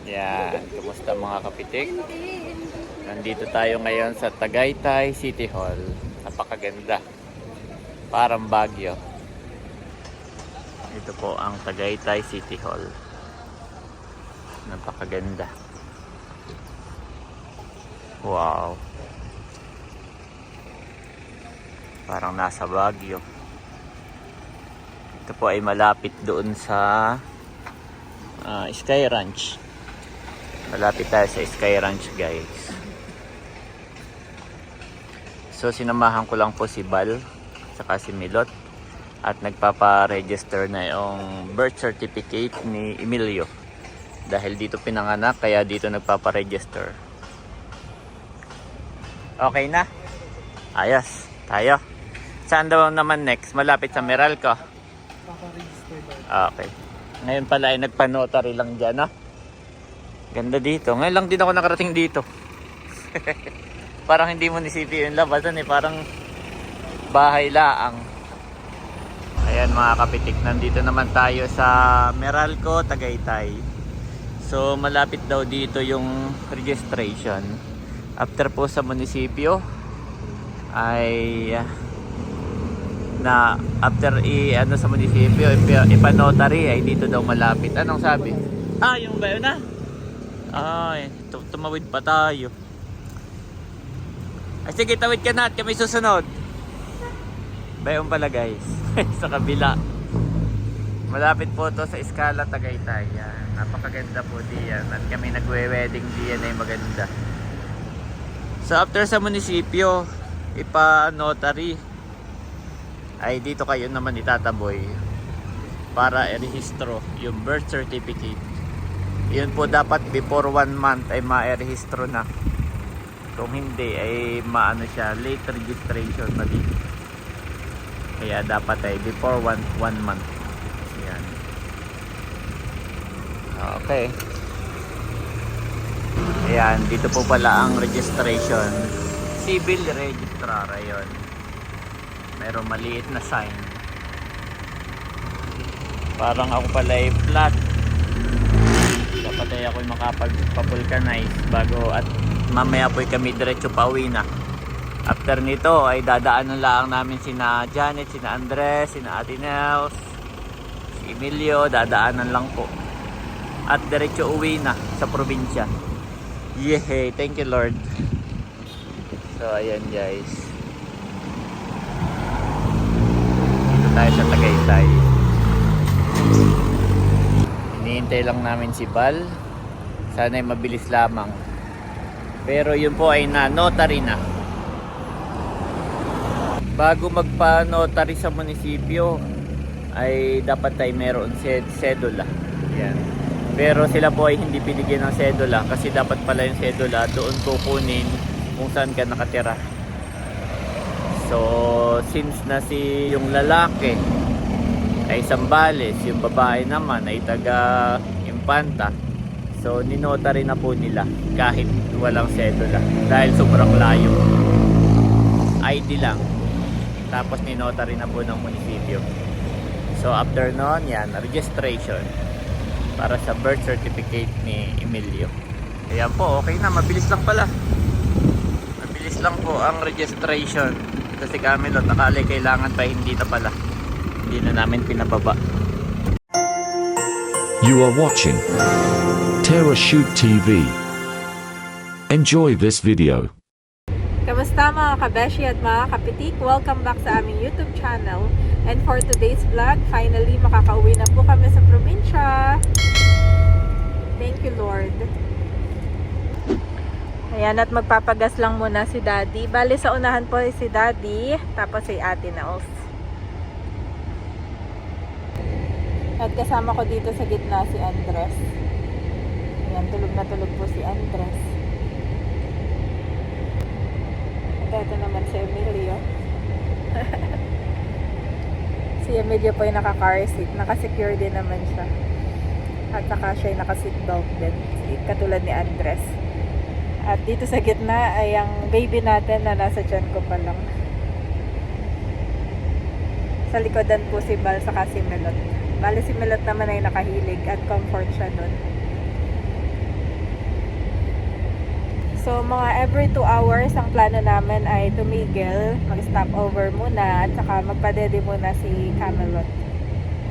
Yan, kumusta mga kapitik? Nandito tayo ngayon sa Tagaytay City Hall. Napakaganda. Parang Baguio. Ito po ang Tagaytay City Hall. Napakaganda. Wow. Parang nasa Baguio. Ito po ay malapit doon sa Sky Ranch. Malapit tayo sa Sky Ranch, guys. So sinamahan ko lang po si Bal saka si Milot at nagpapa-register na yung birth certificate ni Emilio. Dahil dito pinanganak, kaya dito nagpapa-register. Okay na? Ayos, tayo. Saan daw naman next? Malapit sa Meralco. Okay. Ngayon pala ay nagpa-notary lang dyan, no? Ganda dito. Ngayon lang din ako nakarating dito. Parang hindi munisipyo yung labasan eh. Parang bahay laang. Ayan mga kapitik. Nandito naman tayo sa Meralco, Tagaytay. So malapit daw dito yung registration. After po sa munisipyo ay after sa munisipyo ipa-notary ay dito daw malapit. Anong sabi? Yung ba yun na? Ay, tumawid pa tayo. Ay sige, tawid ka na at kami susunod. Bayon pala guys. Sa kabila. Malapit po to sa Escala, Tagaytay. Yan. Napakaganda po diyan. At kami nagwe-wedding diyan ay maganda. So after sa munisipyo ipa-notary ay dito kayo naman itataboy para i-rehistro yung birth certificate. Yun po dapat before 1 month ay ma-rehistro na. Kung hindi ay maano siya, late registration pa din. Kaya dapat ay before 1 month. Yan. Okay. Ayan, dito po pala ang registration. Civil registrar, ayun. Merong maliit na sign. Parang ako pala ay flat. Dapat ay ako'y makapag-vulcanize bago at mamaya po'y kami diretso pauwi na. After nito ay dadaanan lang namin sina Janet, sina Andres, sina Ate Nels, si Emilio, dadaanan lang po. At diretso uwi na sa probinsya. Yehey, thank you Lord. So ayan guys. Dito tayo sa Tagaytay. Hinihintay lang namin si Bal. Sana'y mabilis lamang. Pero yun po ay na-notary na. Bago magpa-notary sa munisipyo ay dapat ay meron sedula. Yan. Pero sila po ay hindi binigyan ng sedula kasi dapat pala yung sedula doon kukunin kung saan ka nakatira. So since na si yung lalaki ay Sambales, yung babae naman ay taga Impanta, so ninotary na po nila kahit walang sedula dahil sobrang layo. ID lang, tapos ninotary na po ng munisipyo. So after nun, yan, registration para sa birth certificate ni Emilio. Ayan po, okay na, mabilis lang pala. Mabilis lang po ang registration. Kasi kami lot, nakali kailangan pa, hindi na pala. Hindi na namin pinababa. You are watching Terra Shoot TV. Enjoy this video. Kamusta mga kabeshi at mga kapitik? Welcome back sa aming YouTube channel. And for today's vlog, finally makakauwi na po kami sa probinsya. Thank you Lord. Ayan, at magpapagas lang muna si Daddy. Bali sa unahan po si Daddy, tapos si Ate Nels. At kasama ko dito sa gitna si Andres. Ayan, tulog na tulog po si Andres. At ito naman si Emilio. Si Emilio po ay naka-car seat. Naka-secure din naman siya. At saka siya ay naka-seatbelt din. Katulad ni Andres. At dito sa gitna ay ang baby natin na nasa tiyan ko pa lang. Sa likodan po si Bal saka si Melot. Bali si Melot naman ay nakahilig at comfort siya nun. So, mga every 2 hours, ang plano namin ay tumigil, mag-stop over muna, at saka magpadede muna si Camelot.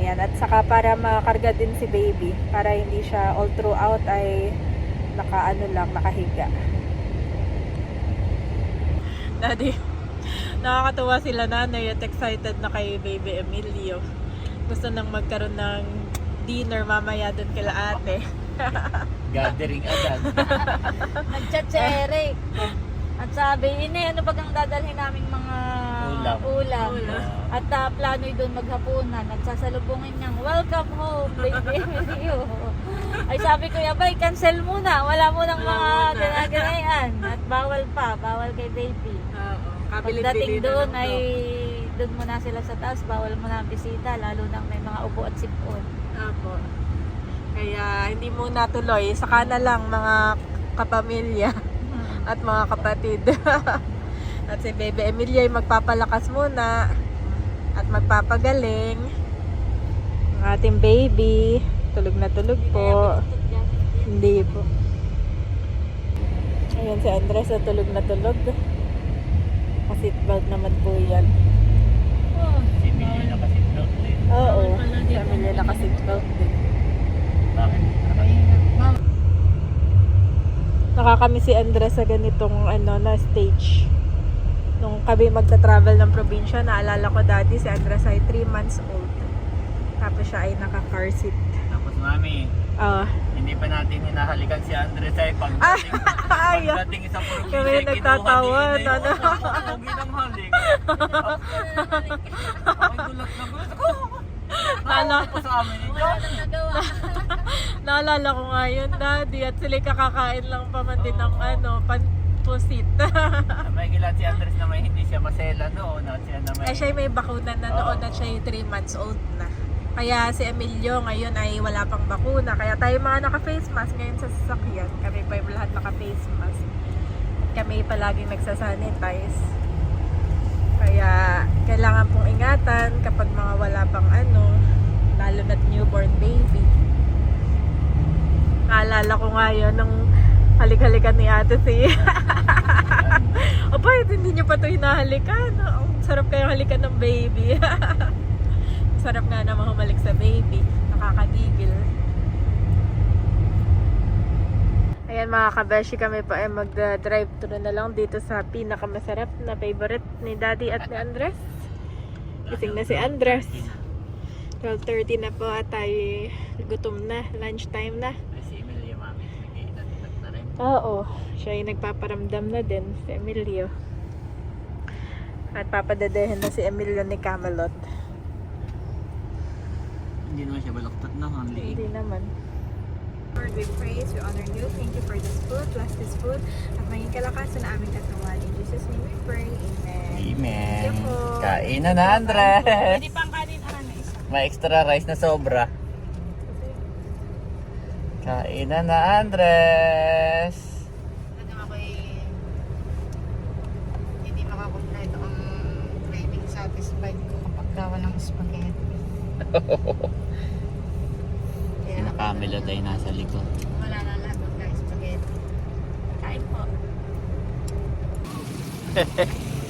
Ayan, at saka para makarga din si baby, para hindi siya all throughout ay nakahiga. Daddy, nakakatuwa sila nanay at excited na kay baby Emilio. Gusto nang magkaroon ng dinner mamaya doon kila ate. Gathering agad. Nagchat-cherik. At sabi, ano bagang dadalhin naming mga ulam. At plano'y doon maghapunan. Nagsasalubungin niyang, welcome home, baby Emilio. Ay sabi ko, yabay, cancel muna. Wala munang mga ginaganayan. At bawal kay baby. Pagdating doon ay doon muna sila sa taas. Bawal muna ang bisita, lalo na may mga upo at sipon. Apo. Kaya hindi muna tuloy. Saka na lang mga kapamilya at mga kapatid. At si Baby Emilia ay magpapalakas muna at magpapagaling. Ang ating baby, tulog na tulog po. Hindi po. Ayan si Andres, tulog na tulog. Seatbelt naman po yan. Si Emilio naka-seatbelt din. Oo, si Emilia naka-seatbelt din. Bakit? Nakakamiss si Andres sa ganitong na stage. Nung kami magta-travel ng probinsya, naalala ko dati si Andres ay 3 months old. Tapos siya ay naka-car seat. Tapos mami, hindi pa natin hinahalikan si Andres ay pagdating sa probinsya. Kami nagtatawa. Huwag yun ang halik. Ay, gulat na gulat ko. Naalala ko sa amin. Naalala ko nga yun, Daddy. At sila kakakain lang pa man din ng panpusit. May gilat si Andres na may hindi siya masela noon. At siya na may... Siya may bakunan na noon at siya 3 months old na. Kaya si Emilio ngayon ay wala pang bakuna. Kaya tayo mga naka-face mask ngayon sa sasakyan. Kami pa yung lahat naka-face mask. Kami palaging nagsasanitize. Kaya kailangan pong ingatan kapag mga wala pang lalo na't newborn baby. Naalala ko nga yun nung halik-halikan ni ate si Opa, hindi niyo pa ito hinahalikan. Ang sarap kayong halikan ng baby. Sarap nga naman humalik sa baby. Nakakagigil. Ayan mga kabeshi, kami pa ay mag-drive thru na lang dito sa pinakamasarap na favorite ni Daddy at ni Andres. Gising na si Andres. 12:30 na po at tayo gutom na. Lunch time na. Si Emilio, mami, nag-iinat na rin. Oo, siya ay nagpaparamdam na din, si Emilio. At papadedehin na si Emilio ni Camelot. Hindi naman siya baloktot na, ang liig. Hindi naman. Lord, we praise, we honor you. Thank you for this food. Bless this food. At maging kalakasan na aming katawan. In Jesus' name we pray. Amen. Amen. Thank you po. Kain na Andres. Hindi pang kanin, May extra rice na sobra. Kain na Andres. Ano ako hindi makakompleto ang craving satisfied ko kapag gawa ng spaghetti. Si Camilo tayo nasa likod. Wala na lahat ng spaghetti. Kain po.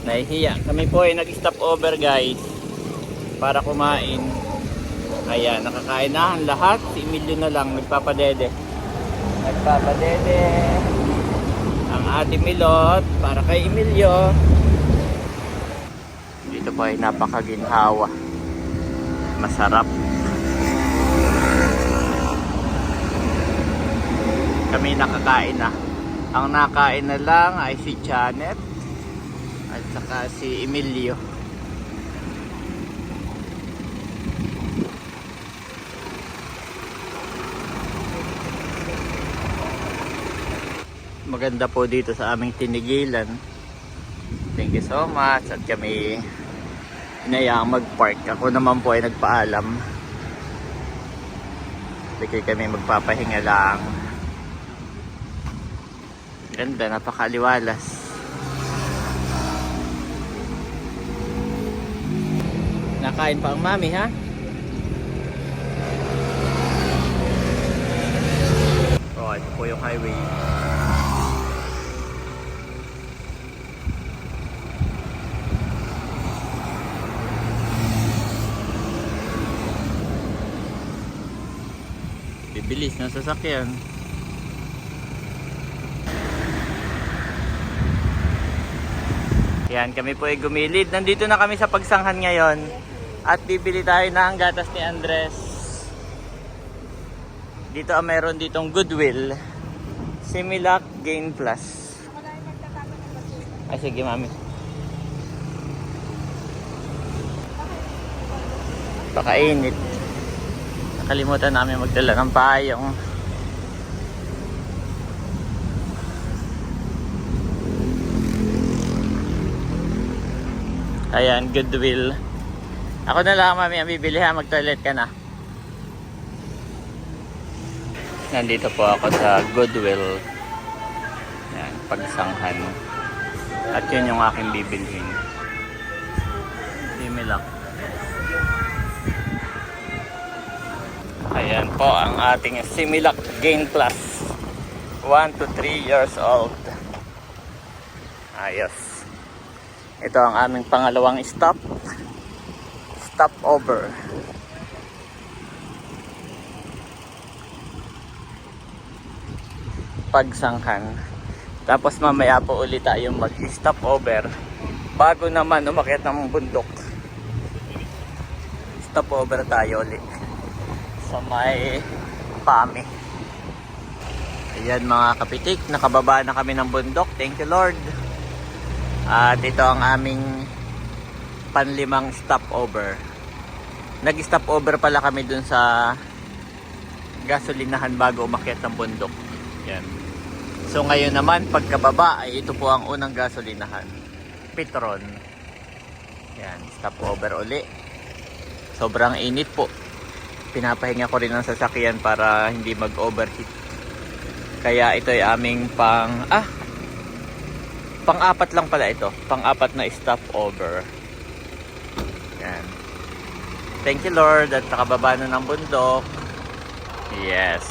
Nahihiya. Kami po ay nag-stop over guys para kumain. Kaya nakakain na ang lahat. Si Emilio na lang nagpapadede. Ang ate Milot para kay Emilio. Dito po ay napakaginhawa. Masarap. Kami nakakain na. Ang nakain na lang ay si Janet at saka si Emilio. Maganda po dito sa aming tinigilan. Thank you so much. At kami inayaang mag-park. Ako naman po ay nagpaalam. Hindi kami magpapahinga lang. Ganda, napakaliwalas. Nakain pa ang mami, ha? Oh, ito po yung highway. bilis ng sasakyan. Yan, kami po ay gumilid. Nandito na kami sa pagsanghan ngayon. At bibili tayo ng gatas ni Andres. Dito meron ditong Goodwill. Similac Gain Plus. Ay sige mami. Pakainit. Nakalimutan namin magdala ng payong. Ayan, Goodwill. Ako na lang mami ang bibili ha, mag-toilet ka na. Nandito po ako sa Goodwill. Ayan, pagsanghan. At yun yung aking bibilhin. Similac. Ayan po ang ating Similac Gain Plus. 1 to 3 years old. Ayos. Ito ang aming pangalawang stop. Stopover. Pagsanghan. Tapos mamaya po ulit tayong mag-stopover bago naman umakyat ng bundok. Stopover tayo ulit sa may Pami. Ayan mga kapitik, nakababa na kami ng bundok. Thank you Lord. At ito ang aming panlimang stopover. Nag-stopover pala kami dun sa gasolinahan bago umakyat ng bundok. Yan. So ngayon naman pagkababa ay ito po ang unang gasolinahan. Petron. Yan, stopover uli. Sobrang init po. Pinapahinga ko rin ang sasakyan para hindi mag-overheat. Kaya ito ay aming pang-apat lang pala ito. Pang-apat na stopover. Yan. Thank you Lord at nakababa na ng bundok. Yes.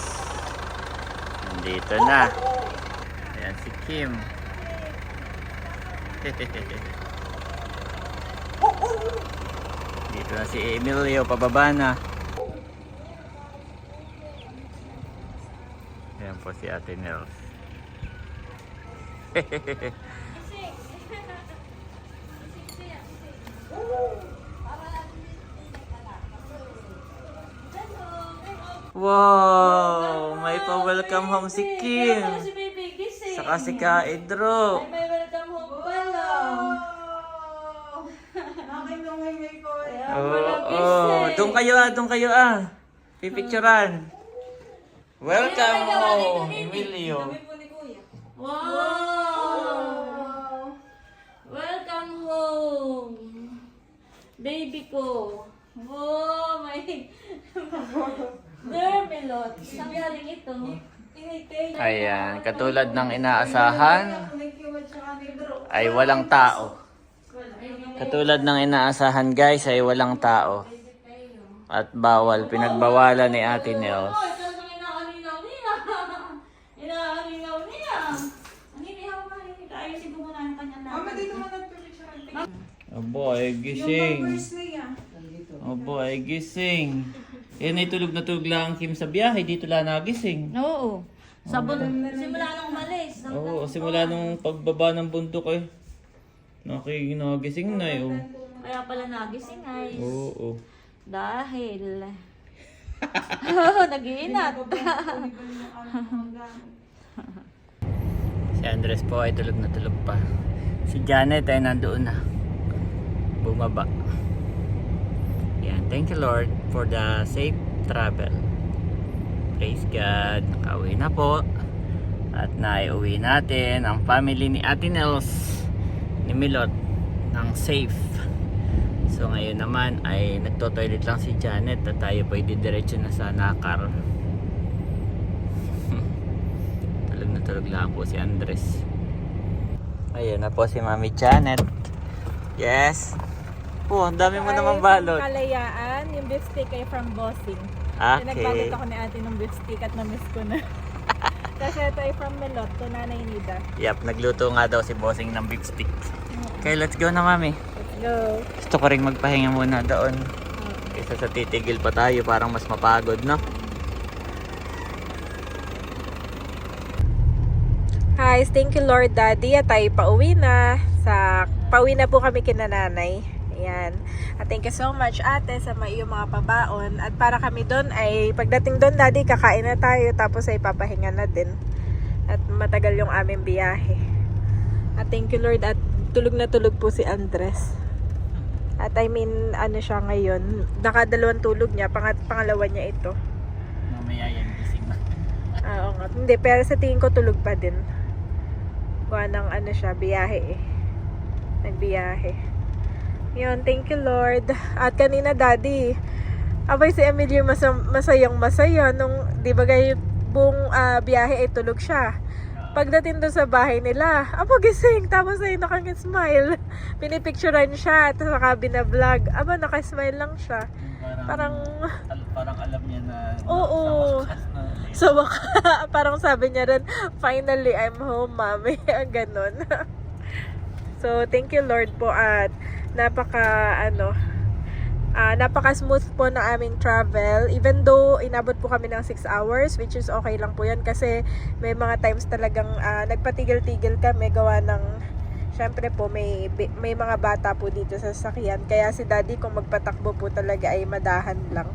Nandito na. Ayan si Kim. Dito na si Emilio, pababa na. Ayan po si Ate Nels. Wow! May pa-welcome home si Kim. Si baby gising. Saka si Kaedro. May welcome home pala. Oo. Doon kayo ah. Pipicturan. Welcome home, Emilio. Wow! Welcome home. Baby ko. Oh, my... Dermelot. Saan galing ito? Ayan, katulad ng inaasahan ay walang tao. Katulad ng inaasahan guys ay walang tao. At bawal, pinagbawalan ni Ate Nels. Oh, ito ang inaalinaw niya. Inaalinaw niya. Ang inihaw ka, ayusin ko muna ang kanyang lahat. Abo, ay gising. Abo, ay gising. Yan ay tulog na tulog lang ang Kim sa biyahe. Dito lang nagising. Oo. Simula nung umalis. Oo, simula nung pagbaba ng bundok eh. Nagising na eh. Oh. Kaya pala nagising ay. Oo. Dahil. Nag-iinat. Si Andres po ay tulog na tulog pa. Si Janet ay nandoon na. Bumaba. Yan. Thank you Lord for the safe travel. Praise God. Nakauwi na po. At naiuwi natin ang family ni Ate Nels ni Milot ng safe. So ngayon naman ay nagto-toilet lang si Janet at tayo po ay didiretso na sa Nakar. Tulog na tulog lang po si Andres. Ayun na po si Mami Janet. Yes. Oh, ang dami mo naman balot. Kalayaan, yung beef steak ay from Bossing. Okay. Nagbalot ako ni ate ng beef steak at na-miss ko na. Kasi ito ay from Melot to Nanay Nida. Yep, nagluto nga daw si Bossing ng beef stick. Okay, let's go na Mami. Let's go. Gusto ko rin magpahinga muna doon. Kaysa sa titigil pa tayo, parang mas mapagod, no? guys, thank you Lord Daddy at tayo pauwi na. Pauwi na po kami kina nanay. Ayan. At thank you so much ate sa iyong mga pabaon. At para kami doon ay pagdating doon Daddy kakain na tayo tapos ay papahinga na din. At matagal yung aming biyahe. At thank you Lord at tulog na tulog po si Andres. At I mean ano siya ngayon. Nakadalawang tulog niya. Pangalawa niya ito. Mamaya yan gising na. Oo nga. Hindi, pero sa tingin ko tulog pa din. Kuha ng ano siya, biyahe eh. Nagbiyahe. Yun, thank you Lord. At kanina daddy, abay si Emilio masayang masaya nung, di ba kayo buong biyahe ay tulog siya. Pagdating doon sa bahay nila, gising, tapos ay nakang-smile. Pinipicturean siya, tapos saka binablog. Naka-smile lang siya. Parang alam niya na oo. So, parang sabi niya rin, finally, I'm home, mami. Ganon. So, thank you Lord po at napaka smooth po na aming travel. Even though inabot po kami ng 6 hours, which is okay lang po yan kasi may mga times talagang nagpatigil-tigil kami gawa ng syempre po may mga bata po dito sa sasakyan. Kaya si daddy kung magpatakbo po talaga ay madahan lang.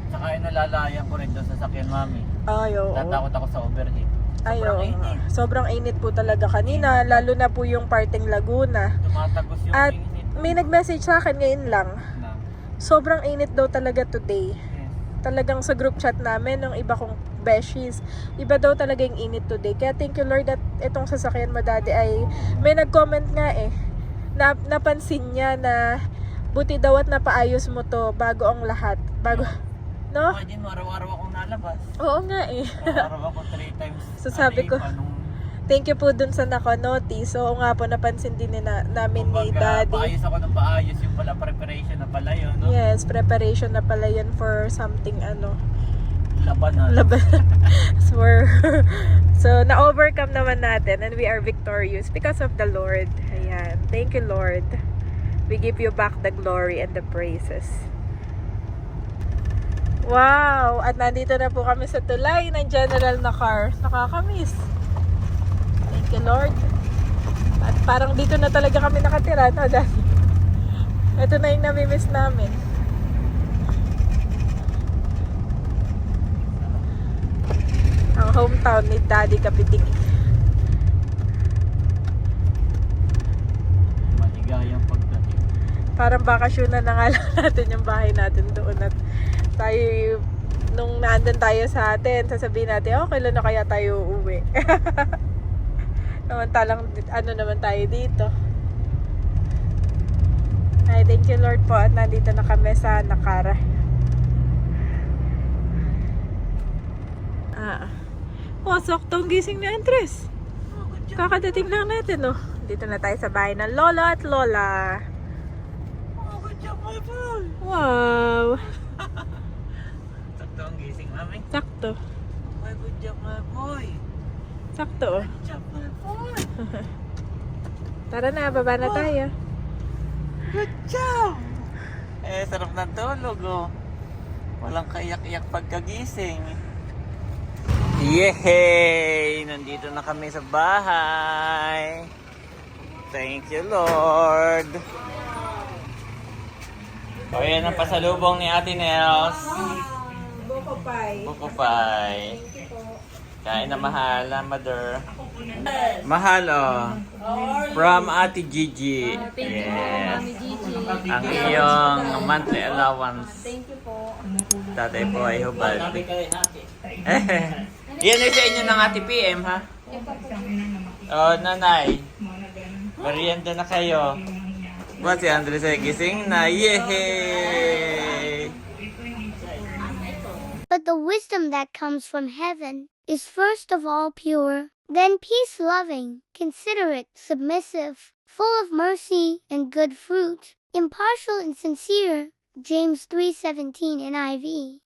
Tsaka nalalayan ko rin doon sa sakyan mami. Ayo. Tatakot ako sa overheat. Sobrang init. Sobrang init po talaga kanina, lalo na po yung parting Laguna. Tumatagos yung At init. may nag-message sa akin ngayon lang. Na. Sobrang init daw talaga today. Yes. Talagang sa group chat namin ng iba kong beshies, iba daw talaga yung init today. Kaya thank you Lord at itong sasakyan mo daddy ay may nag-comment nga eh. Napansin niya na buti daw at napaayos mo to bago ang lahat. Bago, no? Imagine mo, araw-araw akong nalabas. Oo nga eh. Araw-araw ako 3 times. So sabi ko, thank you po dun sa naka-notice. So nga po napansin din namin ni daddy. Paayos ako ng paayos yung pala preparation na pala yun, no? Yes, preparation na pala yun for something Labanan. So, na-overcome naman natin and we are victorious because of the Lord. Ayan. Thank you, Lord. We give you back the glory and the praises. Wow! At nandito na po kami sa tulay ng general na car. Nakakamiss. Thank you, Lord. At parang dito na talaga kami nakatira. No, Daddy? Ito na yung namimiss namin. Ang hometown ni Daddy Kapitik. Maligayang pagdating. Parang bakasyon na nga lang natin yung bahay natin doon. At tayo, nung naandun tayo sa atin, sasabihin natin, kailan na kaya tayo uuwi? Namantalang, naman tayo dito. Ay, thank you Lord po at nandito na kami sa Nakara. Saktong gising na Andres. Kakadating lang natin, no? Dito na tayo sa bahay ng Lolo at Lola. Good job, my boy! Wow! Sakto ang gising, mami. Sakto. Good job, my boy! Sakto. Good job, my boy! Tara na, baba na tayo. Good job! Sarap ng tulog, oh. Walang kaiyak-iyak pagkagising. Yehey! Nandito na kami sa bahay. Thank you, Lord. O, yan ang pasalubong ni Ate Nels. Buko pie. Buko pie. Kain na mahal, mother. Mahal, oh. From Ate Gigi. Yes. Ang iyong monthly allowance. Thank you po. Tatay po ay hubad. Yan ay sa inyo ng Ate PM, ha? Oh, nanay. Merienda na kayo. What si Andres ay gising na? Yehey! But the wisdom that comes from heaven is first of all pure, then peace-loving, considerate, submissive, full of mercy and good fruit, impartial and sincere. James 3:17 NIV.